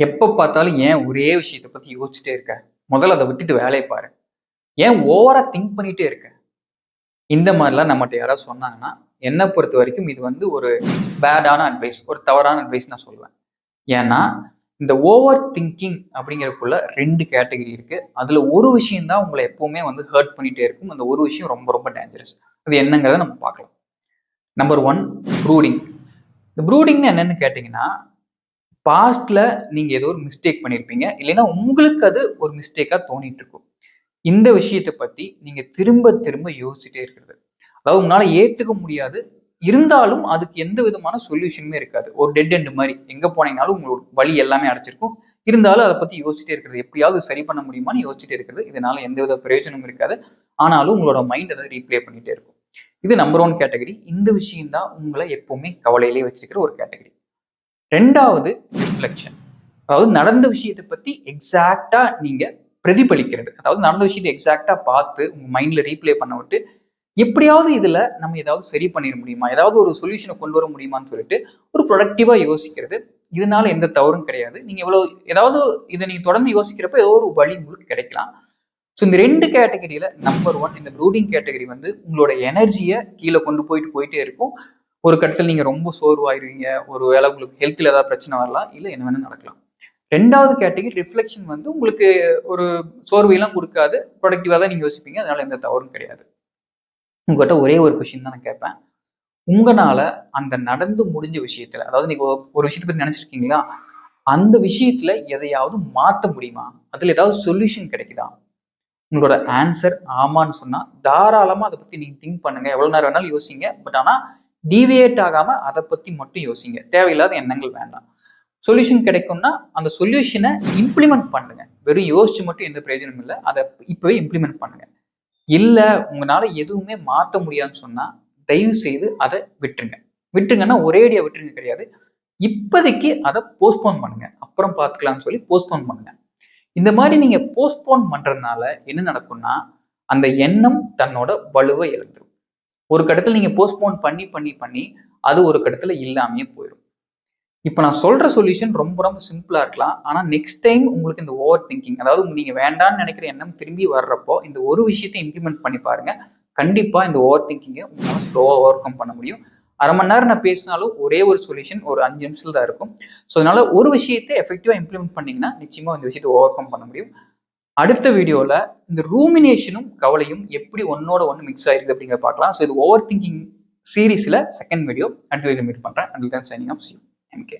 எப்ப பார்த்தாலும் ஏன் ஒரே விஷயத்த பத்தி யோசிச்சுட்டே இருக்க? முதல்ல அத விட்டுட்டு வேலைய பாரு. ஏன் ஓவரா திங்க் பண்ணிட்டே இருக்க? இந்த மாரிலாம் நம்மட்ட யாராவது சொன்னாங்கன்னா, என்ன பொறுத்தவரைக்கும் இது வந்து ஒரு பேடான அட்வைஸ். ஒரு தவறான அட்வைஸ் நான் சொல்லுவேன். ஏன்னா, இந்த ஓவர் திங்கிங் அப்படிங்கிறதுக்குள்ள 2 கேட்டகரி இருக்கு. அதுல ஒரு விஷயம் தான் உங்கள எப்பவுமே வந்து ஹர்ட் பண்ணிட்டே இருக்கும். அந்த ஒரு விஷயம் ரொம்ப ரொம்ப டேஞ்சரஸ். அது என்னங்கிறத நம்ம பார்க்கலாம். நம்பர் 1 ப்ரூடிங். இந்த ப்ரூடிங்ன்னு என்னன்னு கேட்டீங்கன்னா, பாஸ்ட்ல நீங்க ஏதோ ஒரு மிஸ்டேக் பண்ணியிருப்பீங்க. இல்லைன்னா உங்களுக்கு அது ஒரு மிஸ்டேக்கா தோணிட்டு இருக்கும். இந்த விஷயத்த பத்தி நீங்க திரும்ப திரும்ப யோசிச்சுட்டே இருக்கிறது. அதாவது உங்களால ஏத்துக்க முடியாது. இருந்தாலும் அதுக்கு எந்த விதமான சொல்யூஷனுமே இருக்காது. ஒரு டெட் எண்ட் மாரி. எங்க போனீங்கனாலும் உங்களோட வழி எல்லாமே அடைச்சிருக்கும். இருந்தாலும் அத பத்தி யோசிச்சுட்டே இருக்கிறது. எப்படியாவது சரி பண்ண முடியுமான்னு யோசிச்சுட்டே இருக்கிறது. இதனால எந்தவித பிரயோஜனமும் இருக்காது. ஆனாலும் உங்களோட மைண்ட் அத ரீப்ளே பண்ணிட்டே இருக்கும். இது நம்பர் 1 கேட்டகரி. இந்த விஷயம் தான் உங்கள எப்பவுமே கவலையிலேயே வச்சிருக்கிற ஒரு கேட்டகரி. 2வது ரிஃப்ளெக்ஷன். அதாவது நடந்த விஷயத்த பத்தி எக்ஸாக்ட்டா நீங்க பிரதிபலிக்கிறது. அதாவது நடந்த விஷயத்த எக்ஸாக்ட்டா பார்த்து உங்க மைண்ட்ல ரீப்ளே பண்ண விட்டு, எப்படியாவது இதுல நம்ம ஏதாவது சரி பண்ணிற முடியுமா? ஏதாவது ஒரு சொல்யூஷன கொண்டு வர முடியுமான்னு சொல்லிட்டு ஒரு ப்ரொடக்டிவா யோசிக்கிறது. இதனால எந்த தவறும் கிடையாது. நீங்க ஏதாவது இத நீங்க தொடர்ந்து யோசிக்கிறப்ப ஏதோ ஒரு வழி உங்களுக்கு கிடைக்கலாம். ஸோ இந்த 2 கேட்டகரியில நம்பர் 1 இந்த ப்ரூடிங் கேட்டகரி வந்து உங்களோட எனர்ஜிய கீழ கொண்டு போயிட்டே இருக்கும். ஒரு கட்டத்துல நீங்க ரொம்ப சோர்வாயிருவீங்க. ஒரு வேளை உங்களுக்கு ஹெல்த்ல ஏதாவது பிரச்சனை வரலாம். இல்ல என்ன வேணா நடக்கலாம். 2வது கேட்டகரி ரிஃப்ளெக்ஷன் வந்து உங்களுக்கு ஒரு சோர்வையெல்லாம் குடுக்காது. ப்ரொடக்டிவா தான் நீங்க யோசிப்பீங்க. அதனால எந்த தவறும் கிடையாது. உங்ககிட்ட ஒரே ஒரு கொஸ்டின் தான் நான் கேட்பேன். உங்கனால அந்த நடந்து முடிஞ்ச விஷயத்துல, அதாவது நீங்க ஒரு விஷயத்த பத்தி நெனச்சிருக்கீங்களா? அந்த விஷயத்துல எதையாவது மாத்த முடியுமா? அதுல ஏதாவது சொல்யூஷன் கிடைக்குதா? உங்களோட ஆன்சர் ஆமான்னு சொன்னா, தாராளமா அத பத்தி நீங்க திங்க் பண்ணுங்க. எவ்வளவு நேரம் வேணாலும் யோசிங்க. பட் ஆனா டீவியேட் ஆகாம அத பத்தி மட்டும் யோசிங்க. தேவையில்லாத எண்ணங்கள் வேண்டாம். சொல்யூஷன் கிடைக்கும்னா, அந்த சொல்யூஷன இம்ப்ளிமெண்ட் பண்ணுங்க. வெறும் யோசிச்சு மட்டும் எந்த பிரயோஜனமும் இல்ல. அத இப்பவே இம்ப்ளிமெண்ட் பண்ணுங்க. இல்ல உங்கனால எதுவுமே மாத்த முடியாதுன்னு சொன்னா, தயவு செய்து அத விட்டுருங்க. விட்டுருங்கன்னா ஒரேடியா விட்டுருங்க கிடையாது. இப்போதைக்கு அத போஸ்ட்போன் பண்ணுங்க. அப்புறம் பார்த்துக்கலாம்னு சொல்லி போஸ்ட்போன் பண்ணுங்க. இந்த மாரி நீங்க போஸ்ட்போன் பண்றதுனால என்ன நடக்கும்னா, அந்த எண்ணம் தன்னோட வலுவ இழந்துரும். ஒரு கட்டத்துல நீங்க போஸ்ட்போன் பண்ணி, அது ஒரு கட்டத்துல இல்லாமயே போயிரும். இப்ப நான் சொல்ற சொல்யூஷன் ரொம்ப ரொம்ப சிம்பிளா இருக்கலாம். ஆனா நெக்ஸ்ட் டைம் உங்களுக்கு இந்த ஓவர் திங்கிங் அதாவது நீங்க வேண்டான்னு நெனைக்கிற எண்ணம் திரும்பி வர்றப்போ, இந்த ஒரு விஷயத்த இம்ப்ளிமெண்ட் பண்ணி பாருங்க. கண்டிப்பா இந்த ஓவர் திங்கிங்க உங்களால ஸ்லோவா ஓவர் கம் பண்ண முடியும். 1/2 மணி நேரம் நான் பேசினாலும் ஒரே ஒரு சொல்யூஷன் ஒரு 5 நிமிஷத்துல தான் இருக்கும். ஸோ அதனால ஒரு விஷயத்த எஃபெக்டிவா இம்ப்ளிமெண்ட் பண்ணீங்கன்னா, நிச்சயமா இந்த விஷயத்த ஓவர் கம் பண்ண முடியும். அடுத்த வீடியோல இந்த ரூமினேஷனும், கவலையும் எப்படி ஒண்ணோட ஒண்ணு மிக்ஸ் ஆயிருக்கு அப்படிங்கிறத பார்க்கலாம். ஸோ இது ஓவர் திங்கிங் சீரிஸ்ல 2ண்ட் வீடியோ. அடுத்த வீடியோ மீட் பண்றேன். Until then signing off. See you. MK.